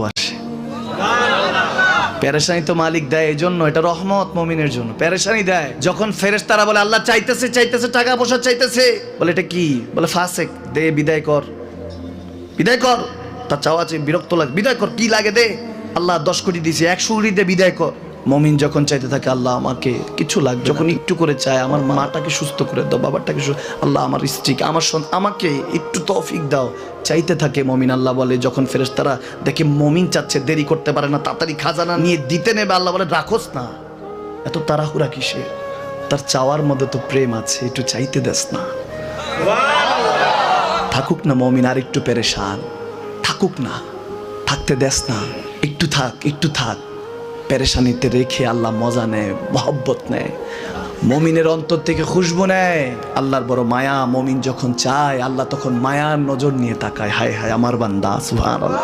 আসে। পেরেশানি তো মালিক দেয়, এই জন্য এটা রহমত মুমিনের জন্য। পেরেশানি দেয় যখন ফেরেশতারা বলে আল্লাহ চাইতেছে চাইতেছে টাকা পয়সা চাইতেছে, বলে এটা কি? বলে ফাসেক, দে বিদায় কর, বিদায় কর। তার চাওয়া আছে, বিরক্ত লাগে, বিদায় কর, কি লাগে দে। আল্লাহ 10 কোটি দিয়েছে, 100 কোটি দিয়ে বিদায় কর। মুমিন যখন চাইতে থাকে আল্লাহ আমাকে কিছু লাগবে, যখন একটু করে চায় আমার মাটাকে সুস্থ করে দাও, বাবাটাকে আল্লাহ আমার স্ত্রীকে আমার আমাকে একটু তৌফিক দাও, চাইতে থাকে মুমিন। আল্লাহ বলে যখন ফেরেশতারা দেখে মুমিন চাচ্ছে, দেরি করতে পারে না, তাড়াতাড়ি খাজানা নিয়ে দিতে নেবে, আল্লাহ বলে রাখোস না, এত তাড়াহুড়া কিসের? তার চাওয়ার মধ্যে তো প্রেম আছে, একটু চাইতে দেস না। থাকুক না মুমিন আর একটু পেরেশান, থাকুক না, থাকতে দেস না, একটু থাক, একটু থাক। পেরেশানিতে রেখে আল্লাহ মজা নেয়, মহব্বত নেয়, মুমিনের অন্তর থেকে খুশবু নেয়। আল্লাহর বড় মায়া, মুমিন যখন চায় আল্লাহ তখন মায়ার নজর নিয়ে তাকায়, হায় হায় আমার বান্দা, সুবহানাল্লাহ।